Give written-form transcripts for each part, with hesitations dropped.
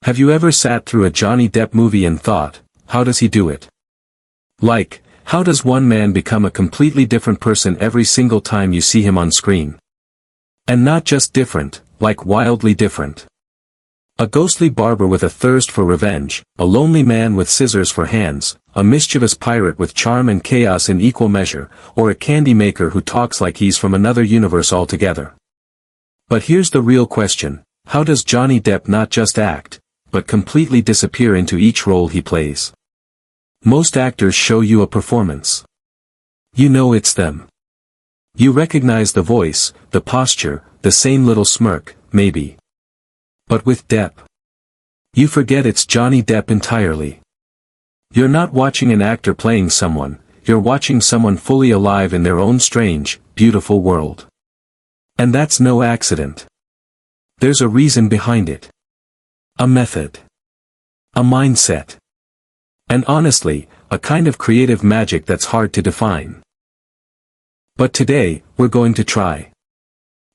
Have you ever sat through a Johnny Depp movie and thought, how does he do it? Like, how does one man become a completely different person every single time you see him on screen? And not just different, like wildly different. A ghostly barber with a thirst for revenge, a lonely man with scissors for hands, a mischievous pirate with charm and chaos in equal measure, or a candy maker who talks like he's from another universe altogether. But here's the real question, how does Johnny Depp not just act, but completely disappear into each role he plays? Most actors show you a performance. You know it's them. You recognize the voice, the posture, the same little smirk, maybe. But with Depp, you forget it's Johnny Depp entirely. You're not watching an actor playing someone, you're watching someone fully alive in their own strange, beautiful world. And that's no accident. There's a reason behind it. A method. A mindset. And honestly, a kind of creative magic that's hard to define. But today, we're going to try.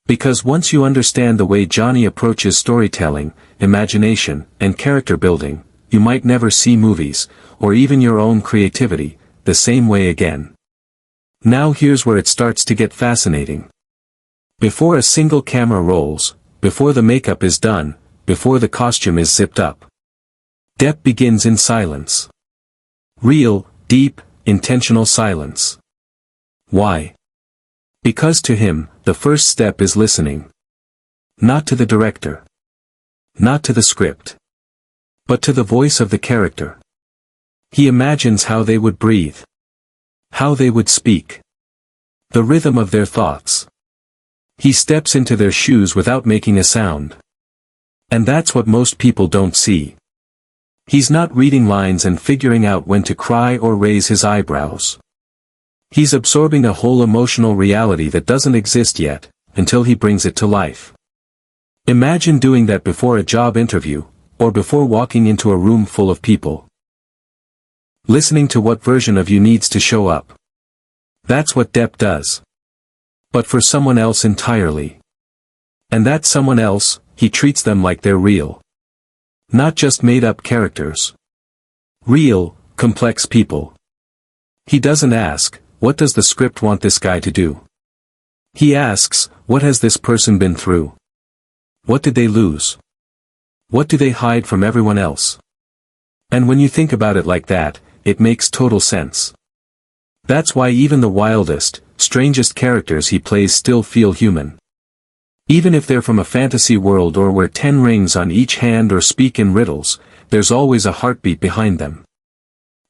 Because once you understand the way Johnny approaches storytelling, imagination, and character building, you might never see movies, or even your own creativity, the same way again. Now here's where it starts to get fascinating. Before a single camera rolls, before the makeup is done, before the costume is zipped up, Depp begins in silence. Real, deep, intentional silence. Why? Because to him, the first step is listening. Not to the director. Not to the script. But to the voice of the character. He imagines how they would breathe. How they would speak. The rhythm of their thoughts. He steps into their shoes without making a sound. And that's what most people don't see. He's not reading lines and figuring out when to cry or raise his eyebrows. He's absorbing a whole emotional reality that doesn't exist yet, until he brings it to life. Imagine doing that before a job interview, or before walking into a room full of people. Listening to what version of you needs to show up. That's what Depp does. But for someone else entirely. And that someone else, he treats them like they're real. Not just made-up characters. Real, complex people. He doesn't ask, what does the script want this guy to do? He asks, what has this person been through? What did they lose? What do they hide from everyone else? And when you think about it like that, it makes total sense. That's why even the wildest, strangest characters he plays still feel human. Even if they're from a fantasy world or wear 10 rings on each hand or speak in riddles, there's always a heartbeat behind them.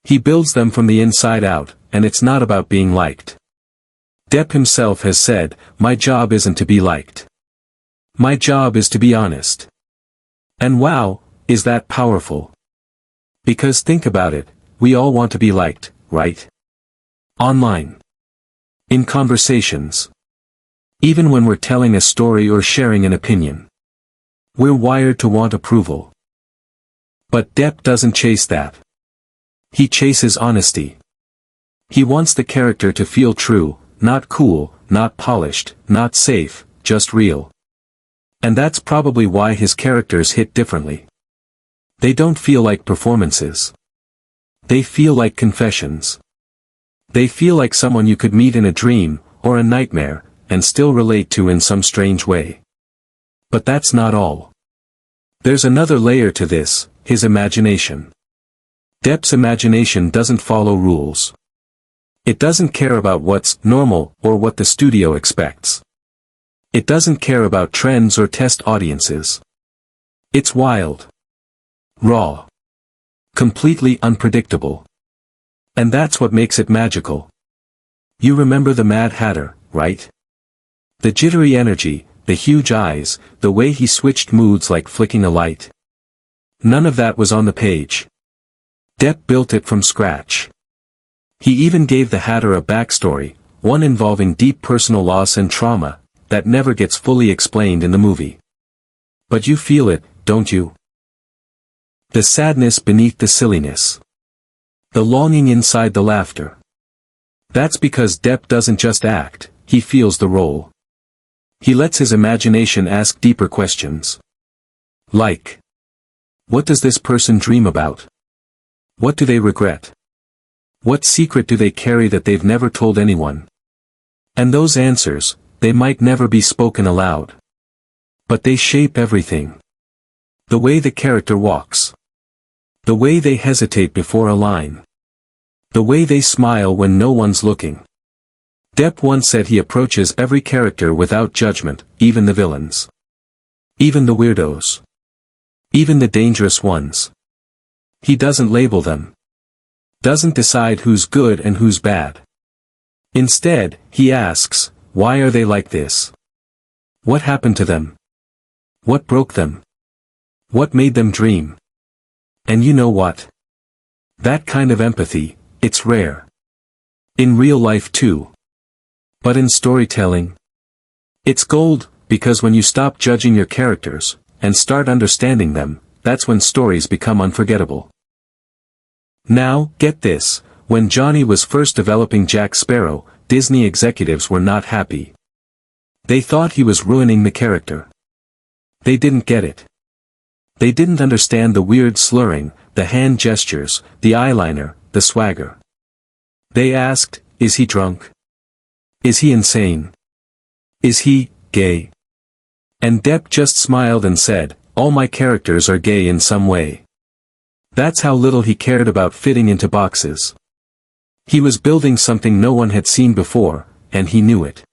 He builds them from the inside out, and it's not about being liked. Depp himself has said, my job isn't to be liked. My job is to be honest. And wow, is that powerful? Because think about it, we all want to be liked, right? Online. In conversations. Even when we're telling a story or sharing an opinion. We're wired to want approval. But Depp doesn't chase that. He chases honesty. He wants the character to feel true, not cool, not polished, not safe, just real. And that's probably why his characters hit differently. They don't feel like performances. They feel like confessions. They feel like someone you could meet in a dream, or a nightmare, and still relate to in some strange way. But that's not all. There's another layer to this, his imagination. Depp's imagination doesn't follow rules. It doesn't care about what's normal or what the studio expects. It doesn't care about trends or test audiences. It's wild. Raw. Completely unpredictable. And that's what makes it magical. You remember the Mad Hatter, right? The jittery energy, the huge eyes, the way he switched moods like flicking a light. None of that was on the page. Depp built it from scratch. He even gave the Hatter a backstory, one involving deep personal loss and trauma, that never gets fully explained in the movie. But you feel it, don't you? The sadness beneath the silliness. The longing inside the laughter. That's because Depp doesn't just act, he feels the role. He lets his imagination ask deeper questions. Like, What does this person dream about? What do they regret? What secret do they carry that they've never told anyone? And those answers, they might never be spoken aloud. But they shape everything. The way the character walks. The way they hesitate before a line. The way they smile when no one's looking. Depp once said he approaches every character without judgment, even the villains. Even the weirdos. Even the dangerous ones. He doesn't label them. Doesn't decide who's good and who's bad. Instead, he asks, why are they like this? What happened to them? What broke them? What made them dream? And you know what? That kind of empathy, it's rare. In real life too. But in storytelling, it's gold, because when you stop judging your characters, and start understanding them, that's when stories become unforgettable. Now, get this, when Johnny was first developing Jack Sparrow, Disney executives were not happy. They thought he was ruining the character. They didn't get it. They didn't understand the weird slurring, the hand gestures, the eyeliner, the swagger. They asked, is he drunk? Is he insane? Is he gay? And Depp just smiled and said, all my characters are gay in some way. That's how little he cared about fitting into boxes. He was building something no one had seen before, and he knew it.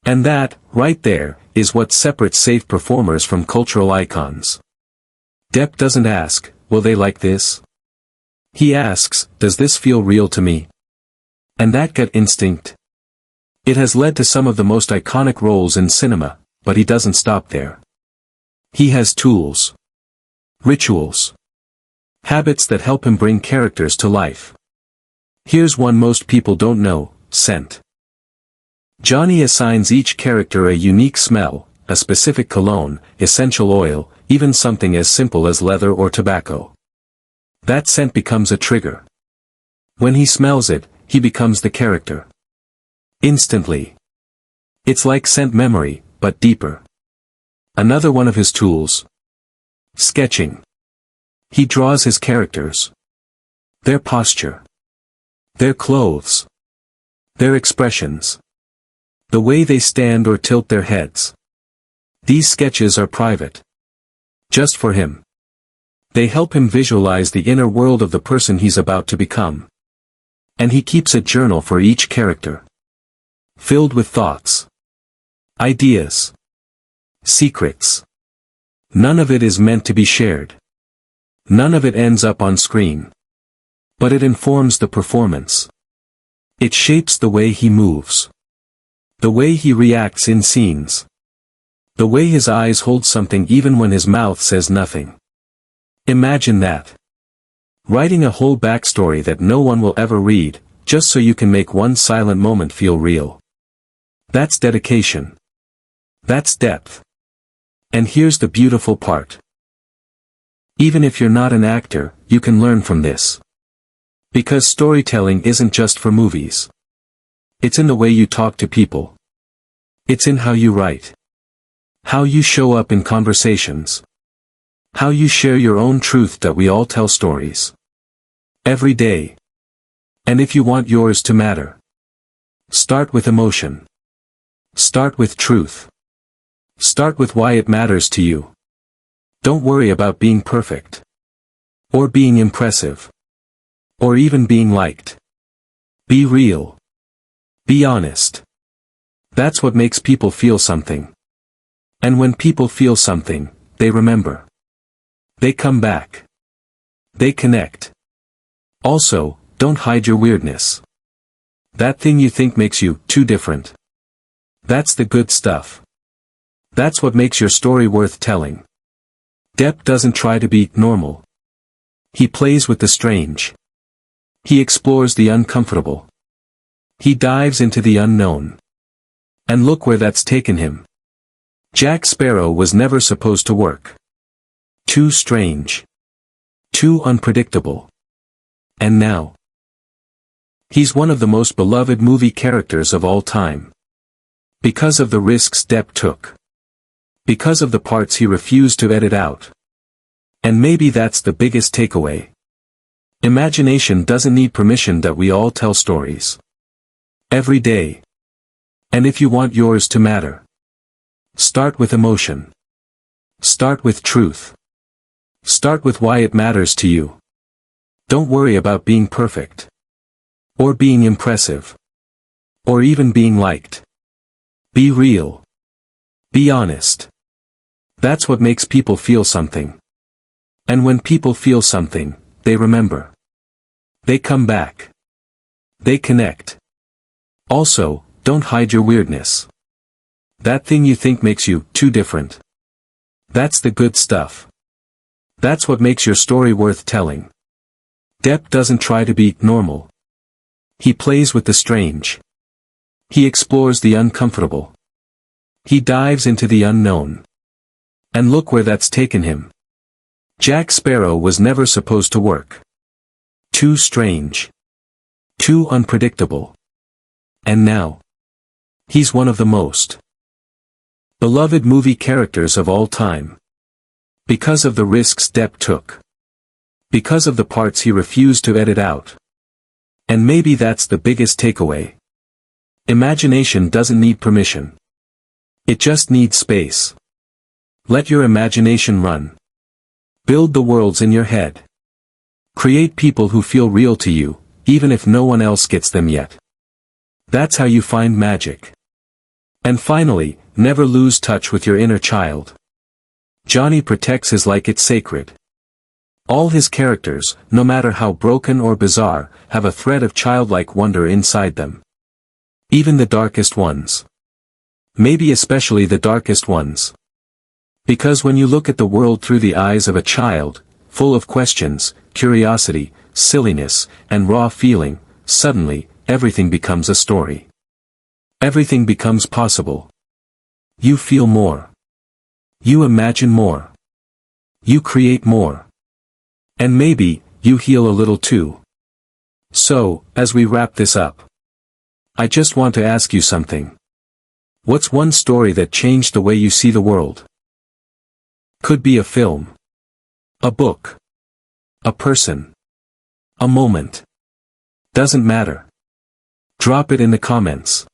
And that, right there, is what separates safe performers from cultural icons. Depp doesn't ask, will they like this? He asks, does this feel real to me? And that gut instinct. It has led to some of the most iconic roles in cinema, but he doesn't stop there. He has tools. Rituals. Habits that help him bring characters to life. Here's one most people don't know, scent. Johnny assigns each character a unique smell, a specific cologne, essential oil, even something as simple as leather or tobacco. That scent becomes a trigger. When he smells it, he becomes the character. Instantly. It's like scent memory, but deeper. Another one of his tools. Sketching. He draws his characters. Their posture. Their clothes. Their expressions. The way they stand or tilt their heads. These sketches are private. Just for him. They help him visualize the inner world of the person he's about to become. And he keeps a journal for each character. Filled with thoughts. Ideas. Secrets. None of it is meant to be shared. None of it ends up on screen. But it informs the performance. It shapes the way he moves. The way he reacts in scenes. The way his eyes hold something even when his mouth says nothing. Imagine that. Writing a whole backstory that no one will ever read, just so you can make one silent moment feel real. That's dedication. That's depth. And here's the beautiful part. Even if you're not an actor, you can learn from this. Because storytelling isn't just for movies. It's in the way you talk to people. It's in how you write. How you show up in conversations. How you share your own truth that we all tell stories. Every day. And if you want yours to matter, start with emotion. Start with truth. Start with why it matters to you. Don't worry about being perfect. Or being impressive. Or even being liked. Be real. Be honest. That's what makes people feel something. And when people feel something, they remember. They come back. They connect. Also, don't hide your weirdness. That thing you think makes you too different. That's the good stuff. That's what makes your story worth telling. Depp doesn't try to be normal. He plays with the strange. He explores the uncomfortable. He dives into the unknown. And look where that's taken him. Jack Sparrow was never supposed to work. Too strange. Too unpredictable. And now, he's one of the most beloved movie characters of all time. Because of the risks Depp took. Because of the parts he refused to edit out. And maybe that's the biggest takeaway. Imagination doesn't need permission that we all tell stories. Every day. And if you want yours to matter, start with emotion. Start with truth. Start with why it matters to you. Don't worry about being perfect. Or being impressive. Or even being liked. Be real. Be honest. That's what makes people feel something. And when people feel something, they remember. They come back. They connect. Also, don't hide your weirdness. That thing you think makes you too different. That's the good stuff. That's what makes your story worth telling. Depp doesn't try to be normal. He plays with the strange. He explores the uncomfortable. He dives into the unknown. And look where that's taken him. Jack Sparrow was never supposed to work. Too strange. Too unpredictable. And now, he's one of the most beloved movie characters of all time. Because of the risks Depp took. Because of the parts he refused to edit out. And maybe that's the biggest takeaway. Imagination doesn't need permission. It just needs space. Let your imagination run. Build the worlds in your head. Create people who feel real to you, even if no one else gets them yet. That's how you find magic. And finally, never lose touch with your inner child. Johnny protects his like it's sacred. All his characters, no matter how broken or bizarre, have a thread of childlike wonder inside them. Even the darkest ones. Maybe especially the darkest ones. Because when you look at the world through the eyes of a child, full of questions, curiosity, silliness, and raw feeling, suddenly, everything becomes a story. Everything becomes possible. You feel more. You imagine more. You create more. And maybe, you heal a little too. So, as we wrap this up, I just want to ask you something. What's one story that changed the way you see the world? Could be a film. A book. A person. A moment. Doesn't matter. Drop it in the comments.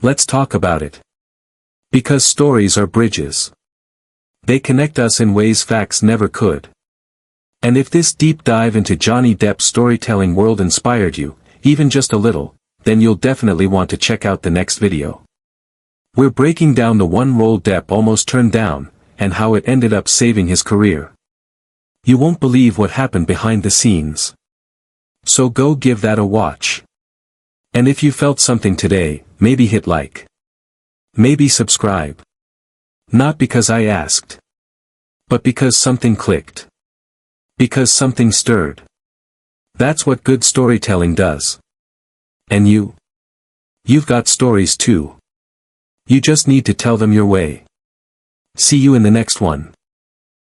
Let's talk about it. Because stories are bridges. They connect us in ways facts never could. And if this deep dive into Johnny Depp's storytelling world inspired you, even just a little, then you'll definitely want to check out the next video. We're breaking down the one role Depp almost turned down, and how it ended up saving his career. You won't believe what happened behind the scenes. So go give that a watch. And if you felt something today, maybe hit like. Maybe subscribe. Not because I asked. But because something clicked. Because something stirred. That's what good storytelling does. And you? You've got stories too. You just need to tell them your way. See you in the next one.